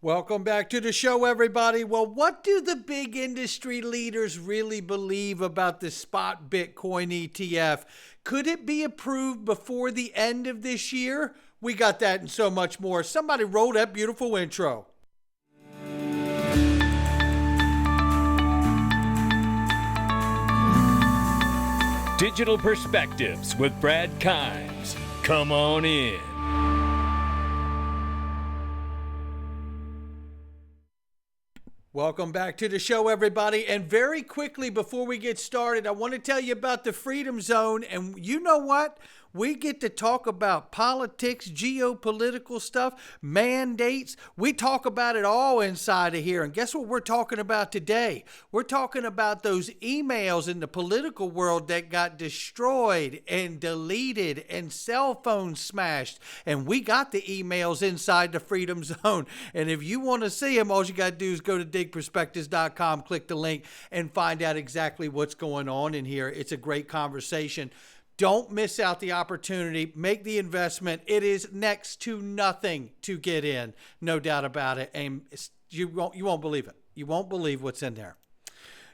Welcome back to the show, everybody. Well, what do the big industry leaders really believe about the spot Bitcoin ETF? Could it be approved before the end of this year? We got that and so much more. Somebody roll that beautiful intro. Digital Perspectives with Brad Kimes. Come on in. Welcome back to the show, everybody. And very quickly, before we get started, I want to tell you about the Freedom Zone. And you know what? We get to talk about politics, geopolitical stuff, mandates. We talk about it all inside of here. And guess what we're talking about today? We're talking about those emails in the political world that got destroyed and deleted and cell phones smashed. And we got the emails inside the Freedom Zone. And if you want to see them, all you got to do is go to digitalperspectives.com, click the link, and find out exactly what's going on in here. It's a great conversation. Don't miss out the opportunity. Make the investment. It is next to nothing to get in, no doubt about it. And you won't believe it. You won't believe what's in there.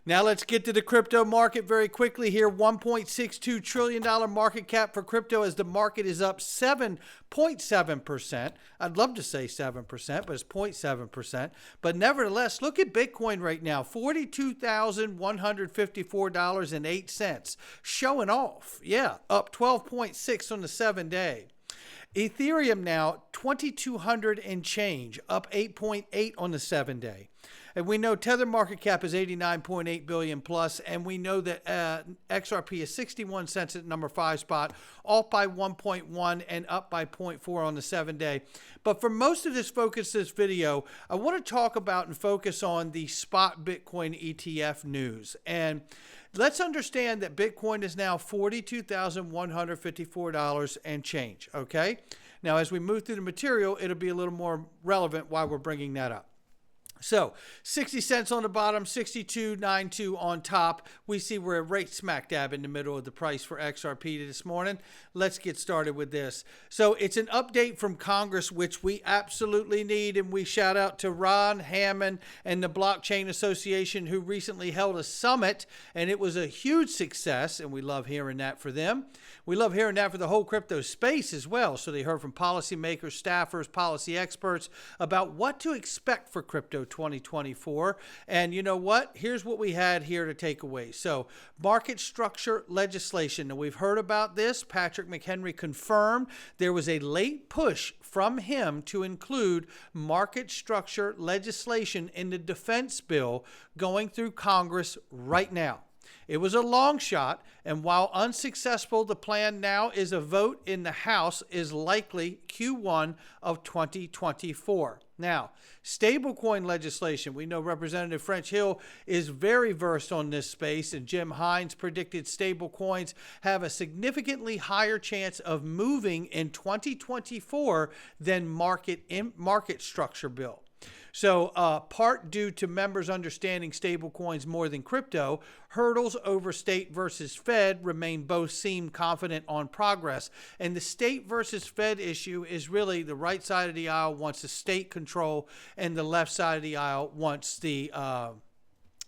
Now let's get to the crypto market very quickly here. $1.62 trillion market cap for crypto as the market is up 7.7%. I'd love to say 7%, but it's 0.7%. But nevertheless, look at Bitcoin right now, $42,154.08. Showing off. Yeah, up 12.6 on the 7-day. Ethereum now, 2,200 and change, up 8.8 on the 7-day. And we know Tether market cap is 89.8 billion plus, and we know that XRP is 61 cents at number 5 spot, off by 1.1 and up by 0.4 on the 7-day. But for most of this video, I want to talk about and focus on the spot Bitcoin ETF news. And let's understand that Bitcoin is now $42,154 and change, okay? Now, as we move through the material, it'll be a little more relevant why we're bringing that up. So 60 cents on the bottom, 62.92 on top. We see we're right smack dab in the middle of the price for XRP this morning. Let's get started with this. So it's an update from Congress, which we absolutely need. And we shout out to Ron Hammond and the Blockchain Association, who recently held a summit, and it was a huge success. And we love hearing that for them. We love hearing that for the whole crypto space as well. So they heard from policymakers, staffers, policy experts about what to expect for crypto 2024. And you know what? Here's what we had here to take away. So market structure legislation. Now we've heard about this. Patrick McHenry confirmed there was a late push from him to include market structure legislation in the defense bill going through Congress right now. It was a long shot, and while unsuccessful, the plan now is a vote in the House is likely Q1 of 2024. Now, stablecoin legislation. We know Representative French Hill is very versed on this space, and Jim Hines predicted stablecoins have a significantly higher chance of moving in 2024 than market structure bill. So part due to members understanding stablecoins more than crypto, hurdles over state versus Fed both seem confident on progress. And the state versus Fed issue is really the right side of the aisle wants the state control and the left side of the aisle wants the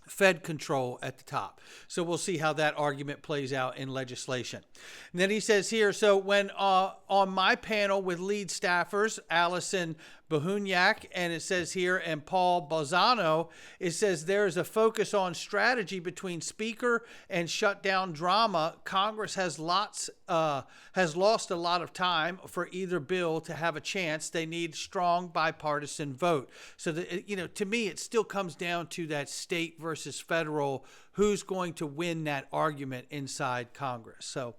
Fed control at the top. So we'll see how that argument plays out in legislation. And then he says here, so when on my panel with lead staffers, Allison Bahunyak, and it says here, and Paul Bolzano, it says there is a focus on strategy between speaker and shutdown drama. Congress has lost a lot of time for either bill to have a chance. They need strong bipartisan vote. So that, to me, it still comes down to that state versus federal. Who's going to win that argument inside Congress? So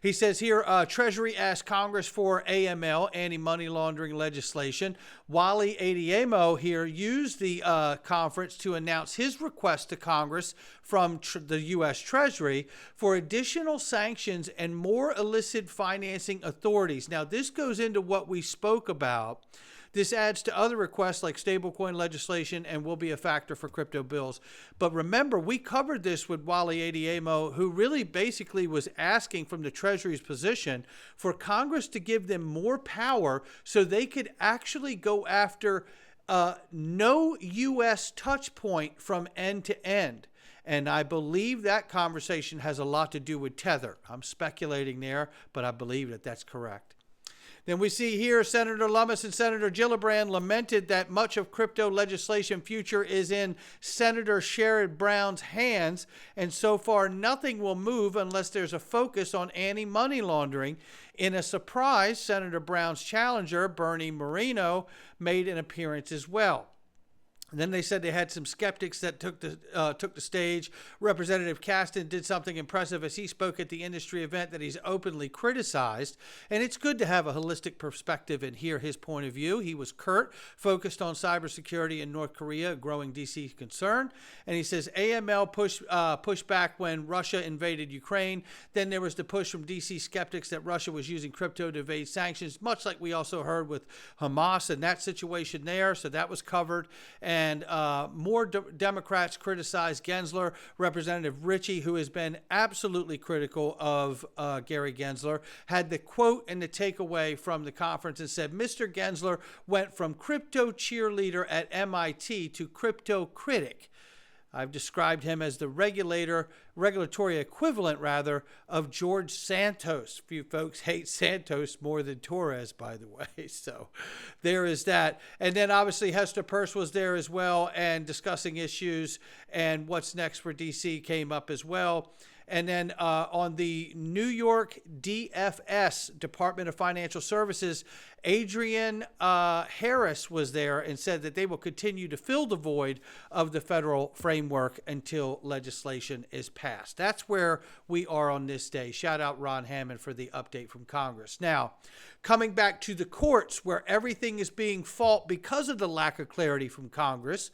he says here, Treasury asked Congress for AML, anti-money laundering legislation. Wally Adeyemo here used the conference to announce his request to Congress from the U.S. Treasury for additional sanctions and more illicit financing authorities. Now, this goes into what we spoke about. This adds to other requests like stablecoin legislation and will be a factor for crypto bills. But remember, we covered this with Wally Adeyemo, who really basically was asking from the Treasury's position for Congress to give them more power so they could actually go after no U.S. touch point from end to end. And I believe that conversation has a lot to do with Tether. I'm speculating there, but I believe that that's correct. Then we see here Senator Lummis and Senator Gillibrand lamented that much of crypto legislation future is in Senator Sherrod Brown's hands, and so far nothing will move unless there's a focus on anti-money laundering. In a surprise, Senator Brown's challenger, Bernie Moreno, made an appearance as well. And then they said they had some skeptics that took the stage. Representative Caston did something impressive as he spoke at the industry event that he's openly criticized. And it's good to have a holistic perspective and hear his point of view. He was curt, focused on cybersecurity in North Korea, a growing D.C. concern. And he says AML pushed back when Russia invaded Ukraine. Then there was the push from D.C. skeptics that Russia was using crypto to evade sanctions, much like we also heard with Hamas and that situation there. So that was covered. And more Democrats criticized Gensler. Representative Ritchie, who has been absolutely critical of Gary Gensler, had the quote and the takeaway from the conference and said, Mr. Gensler went from crypto cheerleader at MIT to crypto critic. I've described him as the regulatory equivalent, rather, of George Santos. Few folks hate Santos more than Torres, by the way. So there is that. And then obviously Hester Peirce was there as well and discussing issues, and what's next for DC came up as well. And then on the New York DFS, Department of Financial Services, Adrian Harris was there and said that they will continue to fill the void of the federal framework until legislation is passed. That's where we are on this day. Shout out Ron Hammond for the update from Congress. Now, coming back to the courts where everything is being fought because of the lack of clarity from Congress.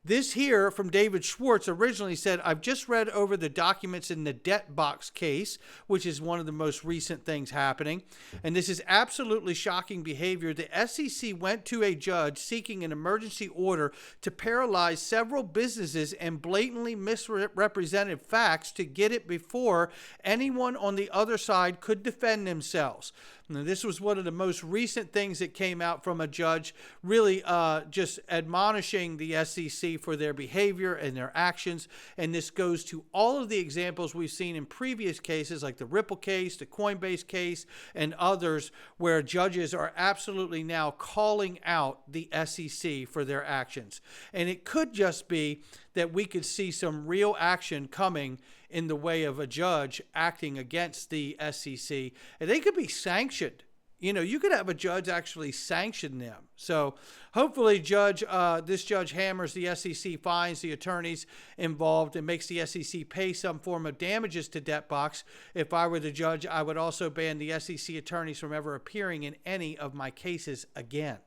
This here from David Schwartz originally said, I've just read over the documents in the debt box case, which is one of the most recent things happening. And this is absolutely shocking behavior. The SEC went to a judge seeking an emergency order to paralyze several businesses and blatantly misrepresented facts to get it before anyone on the other side could defend themselves. Now, this was one of the most recent things that came out from a judge, really just admonishing the SEC for their behavior and their actions. And this goes to all of the examples we've seen in previous cases, like the Ripple case, the Coinbase case, and others, where judges are absolutely now calling out the SEC for their actions. And it could just be that we could see some real action coming in the way of a judge acting against the SEC, and they could be sanctioned. You know, you could have a judge actually sanction them. So hopefully this judge hammers the SEC, fines the attorneys involved, and makes the SEC pay some form of damages to Debtbox. If I were the judge, I would also ban the SEC attorneys from ever appearing in any of my cases again.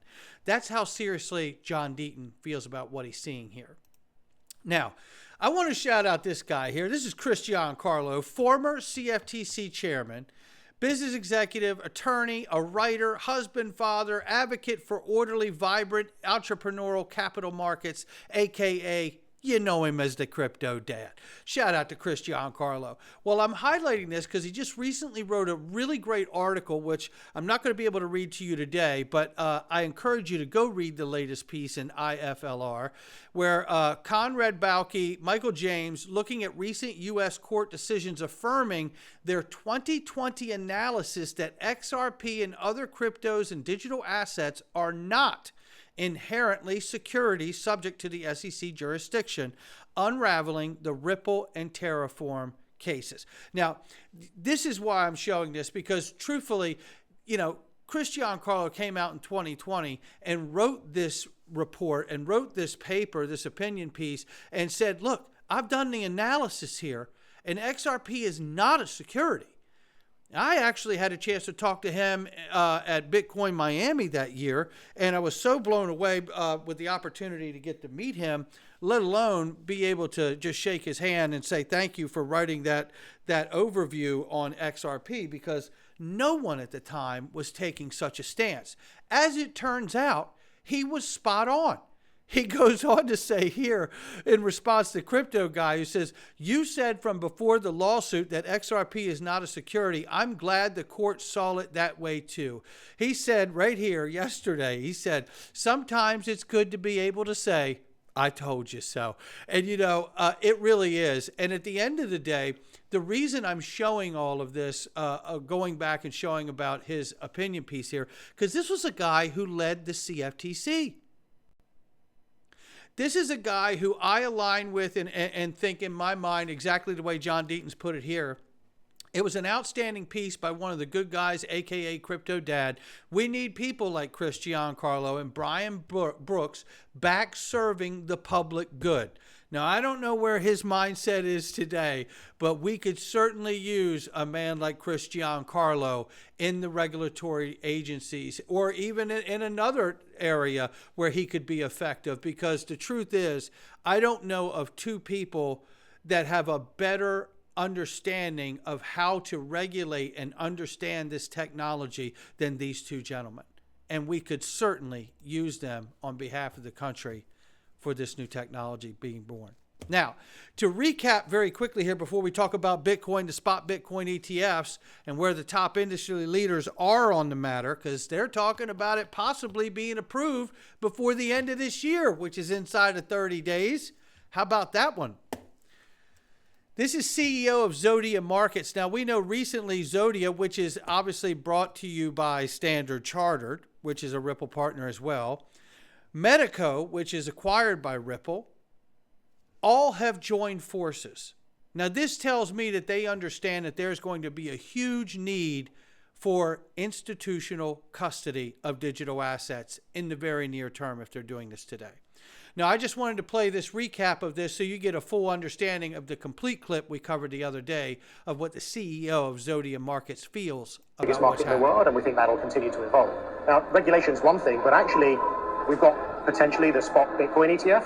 That's how seriously John Deaton feels about what he's seeing here. Now, I want to shout out this guy here. This is Chris Giancarlo, former CFTC chairman, business executive, attorney, a writer, husband, father, advocate for orderly, vibrant, entrepreneurial capital markets, a.k.a. you know him as the crypto dad. Shout out to Chris Giancarlo. Well, I'm highlighting this because he just recently wrote a really great article, which I'm not going to be able to read to you today, but I encourage you to go read the latest piece in IFLR, where Conrad Bauke, Michael James, looking at recent U.S. court decisions affirming their 2020 analysis that XRP and other cryptos and digital assets are not inherently securities subject to the SEC jurisdiction, unraveling the Ripple and Terraform cases. Now, this is why I'm showing this, because truthfully, you know, Chris Giancarlo came out in 2020 and wrote this report and wrote this paper, this opinion piece, and said, look, I've done the analysis here, and XRP is not a security. I actually had a chance to talk to him at Bitcoin Miami that year, and I was so blown away with the opportunity to get to meet him, let alone be able to just shake his hand and say thank you for writing that overview on XRP, because no one at the time was taking such a stance. As it turns out, he was spot on. He goes on to say here in response to Crypto Guy, who says, you said from before the lawsuit that XRP is not a security. I'm glad the court saw it that way too. He said right here yesterday, he said, sometimes it's good to be able to say, I told you so. And, it really is. And at the end of the day, the reason I'm showing all of this, going back and showing about his opinion piece here, because this was a guy who led the CFTC. This is a guy who I align with and think in my mind exactly the way John Deaton's put it here. It was an outstanding piece by one of the good guys, a.k.a. Crypto Dad. We need people like Chris Giancarlo and Brian Brooks back serving the public good. Now, I don't know where his mindset is today, but we could certainly use a man like Chris Giancarlo in the regulatory agencies or even in another area where he could be effective, because the truth is, I don't know of two people that have a better understanding of how to regulate and understand this technology than these two gentlemen. And we could certainly use them on behalf of the country for this new technology being born. Now, to recap very quickly here before we talk about Bitcoin, the spot Bitcoin ETFs, and where the top industry leaders are on the matter, because they're talking about it possibly being approved before the end of this year, which is inside of 30 days. How about that one? This is CEO of Zodia Markets. Now, we know recently Zodia, which is obviously brought to you by Standard Chartered, which is a Ripple partner as well, Medico, which is acquired by Ripple, all have joined forces. Now, this tells me that they understand that there's going to be a huge need for institutional custody of digital assets in the very near term if they're doing this today. Now, I just wanted to play this recap of this so you get a full understanding of the complete clip we covered the other day of what the CEO of Zodia Markets feels about biggest market in the world, and we think that'll continue to evolve. Now, regulation is one thing, but actually, we've got potentially the spot Bitcoin ETF.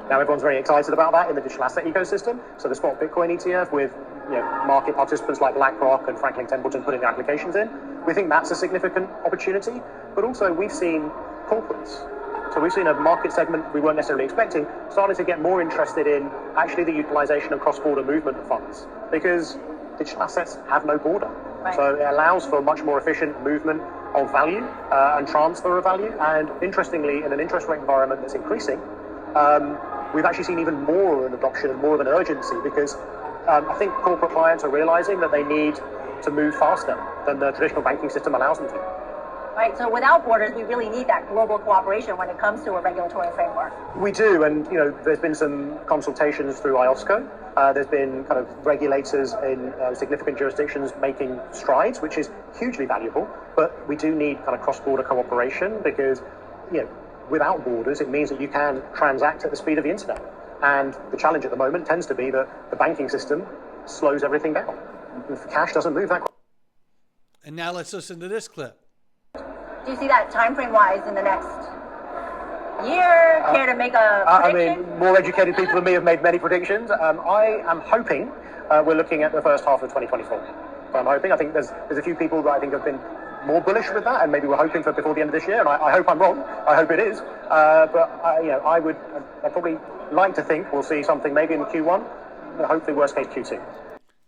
Now, everyone's very excited about that in the digital asset ecosystem. So the spot Bitcoin ETF with market participants like BlackRock and Franklin Templeton putting their applications in, we think that's a significant opportunity. But also, we've seen corporates. So we've seen a market segment we weren't necessarily expecting starting to get more interested in actually the utilization and cross-border movement of funds, because digital assets have no border. Right. So it allows for much more efficient movement of value and transfer of value. And interestingly, in an interest rate environment that's increasing, we've actually seen even more an adoption and more of an urgency, because I think corporate clients are realizing that they need to move faster than the traditional banking system allows them to. Right, so without borders, we really need that global cooperation when it comes to a regulatory framework. We do, and there's been some consultations through IOSCO. There's been kind of regulators in significant jurisdictions making strides, which is hugely valuable. But we do need kind of cross-border cooperation, because without borders, it means that you can transact at the speed of the internet. And the challenge at the moment tends to be that the banking system slows everything down. Cash doesn't move that quickly. And now let's listen to this clip. Do you see that time frame wise in the next year? Care to make a prediction? I mean, more educated people than me have made many predictions. I am hoping we're looking at the first half of 2024. So I'm hoping. I think there's a few people that I think have been more bullish with that, and maybe we're hoping for before the end of this year. And I hope I'm wrong. I hope it is. But I'd probably like to think we'll see something maybe in Q1. Hopefully, worst case Q2.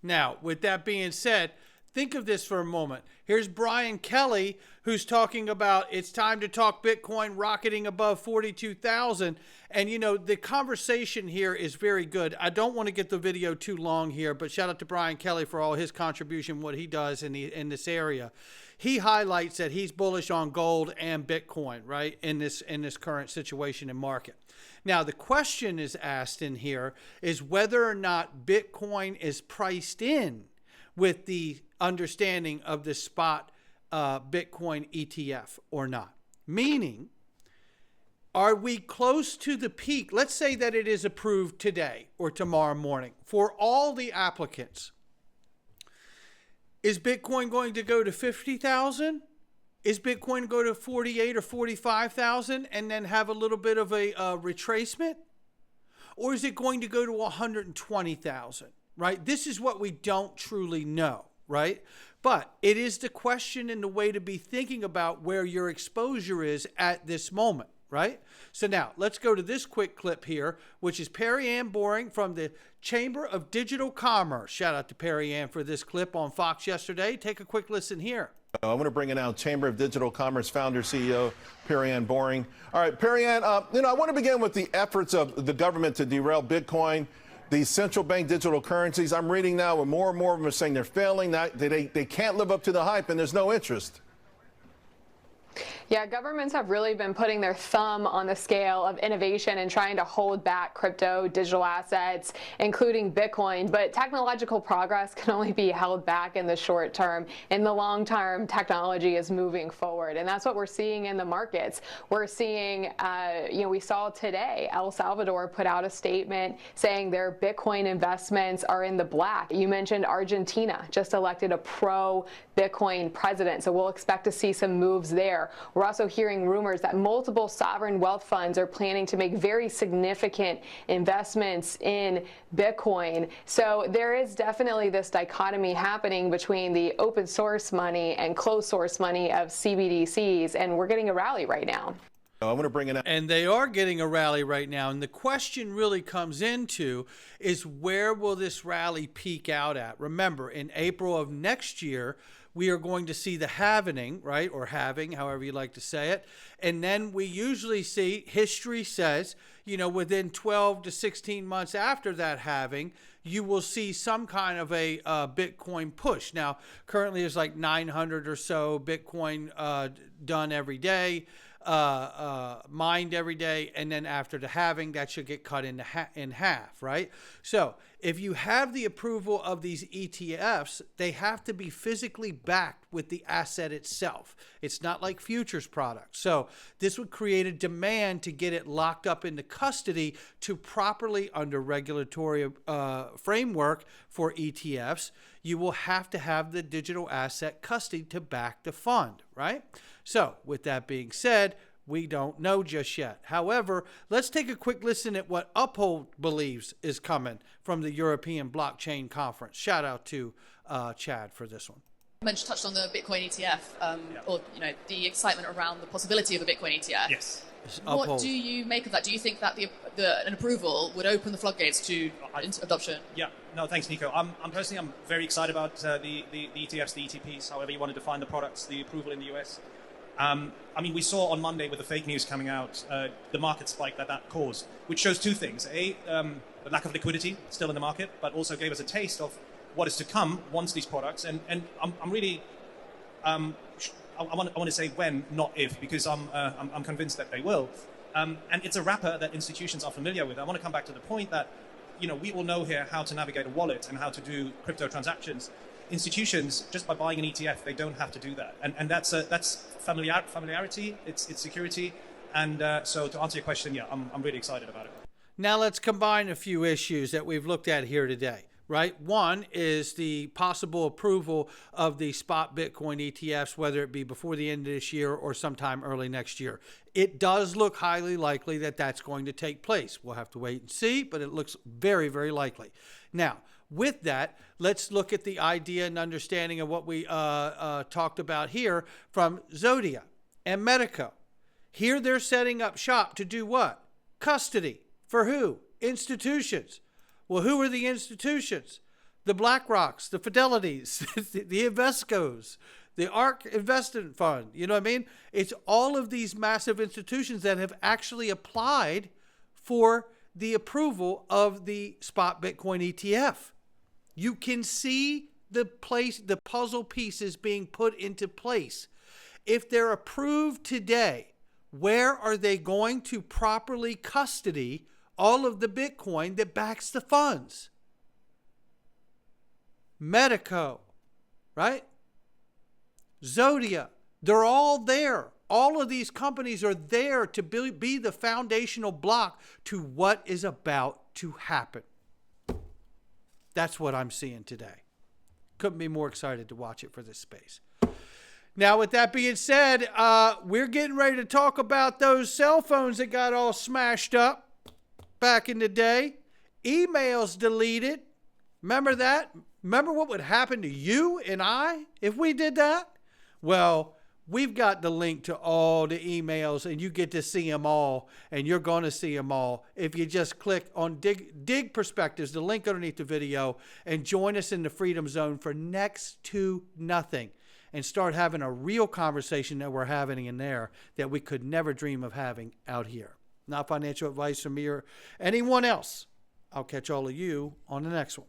Now, with that being said, think of this for a moment. Here's Brian Kelly, who's talking about it's time to talk Bitcoin rocketing above 42,000. And, the conversation here is very good. I don't want to get the video too long here, but shout out to Brian Kelly for all his contribution, what he does in this area. He highlights that he's bullish on gold and Bitcoin, right, in this current situation and market. Now, the question is asked in here is whether or not Bitcoin is priced in with the understanding of the spot Bitcoin ETF or not. Meaning, are we close to the peak? Let's say that it is approved today or tomorrow morning for all the applicants. Is Bitcoin going to go to 50,000? Is Bitcoin go to 48 or 45,000 and then have a little bit of a retracement? Or is it going to go to 120,000? Right? This is what we don't truly know, right? But it is the question and the way to be thinking about where your exposure is at this moment, right? So now let's go to this quick clip here, which is Perry Ann Boring from the Chamber of Digital Commerce. Shout out to Perry Ann for this clip on Fox yesterday. Take a quick listen here. I want to bring in now Chamber of Digital Commerce founder, CEO, Perry Ann Boring. All right, Perry Ann, I want to begin with the efforts of the government to derail Bitcoin, these central bank digital currencies. I'm reading now where more and more of them are saying they're failing, that they can't live up to the hype, and there's no interest. Yeah, governments have really been putting their thumb on the scale of innovation and trying to hold back crypto, digital assets, including Bitcoin. But technological progress can only be held back in the short term. In the long term, technology is moving forward. And that's what we're seeing in the markets. We're seeing, we saw today, El Salvador put out a statement saying their Bitcoin investments are in the black. You mentioned Argentina just elected a pro-Bitcoin president. So we'll expect to see some moves there. We're also hearing rumors that multiple sovereign wealth funds are planning to make very significant investments in Bitcoin. So there is definitely this dichotomy happening between the open source money and closed source money of CBDCs, and we're getting a rally right now. I want to bring in. And they are getting a rally right now. And the question really comes into is where will this rally peak out at? Remember, in April of next year, we are going to see the halvening, right? Or halving, however you like to say it. And then we usually see, history says, within 12 to 16 months after that halving, you will see some kind of a Bitcoin push. Now, currently there's like 900 or so Bitcoin done every day, mined every day, and then after the halving, that should get cut in half, right? So if you have the approval of these ETFs, they have to be physically backed with the asset itself. It's not like futures products. So this would create a demand to get it locked up into custody to properly, under regulatory framework for ETFs, you will have to have the digital asset custody to back the fund, right? So with that being said, we don't know just yet. However, let's take a quick listen at what Uphold believes is coming from the European Blockchain Conference. Shout out to Chad for this one. You touched on the Bitcoin ETF, or the excitement around the possibility of a Bitcoin ETF. Yes. What do you make of that? Do you think that an approval would open the floodgates to adoption? Yeah. No, thanks, Nico. I'm very excited about the ETFs, the ETPs, however you want to define the products, the approval in the US. We saw on Monday with the fake news coming out, the market spike that caused, which shows two things. A, the lack of liquidity still in the market, but also gave us a taste of what is to come once these products. And I'm really, I want to say when, not if, because I'm convinced that they will. And it's a wrapper that institutions are familiar with. I want to come back to the point that, we all know here how to navigate a wallet and how to do crypto transactions. Institutions, just by buying an ETF, they don't have to do that. And that's familiarity, it's security. And so to answer your question, yeah, I'm really excited about it. Now let's combine a few issues that we've looked at here today, right? One is the possible approval of the spot Bitcoin ETFs, whether it be before the end of this year or sometime early next year. It does look highly likely that that's going to take place. We'll have to wait and see, but it looks very, very likely. Now, with that, let's look at the idea and understanding of what we talked about here from Zodia and Medico. Here they're setting up shop to do what? Custody. For who? Institutions. Well, who are the institutions? The BlackRocks, the Fidelities, the Invescos, the ARK Investment Fund. You know what I mean? It's all of these massive institutions that have actually applied for the approval of the spot Bitcoin ETF. You can see the puzzle pieces being put into place. If they're approved today, where are they going to properly custody all of the Bitcoin that backs the funds? Medico, right? Zodia, they're all there. All of these companies are there to be the foundational block to what is about to happen. That's what I'm seeing today. Couldn't be more excited to watch it for this space. Now, with that being said, we're getting ready to talk about those cell phones that got all smashed up back in the day. Emails deleted. Remember that? Remember what would happen to you and I if we did that? Well, We've got the link to all the emails, and you get to see them all, and you're going to see them all if you just click on Dig Perspectives, the link underneath the video, and join us in the Freedom Zone for next to nothing, and start having a real conversation that we're having in there that we could never dream of having out here. Not financial advice from me or anyone else. I'll catch all of you on the next one.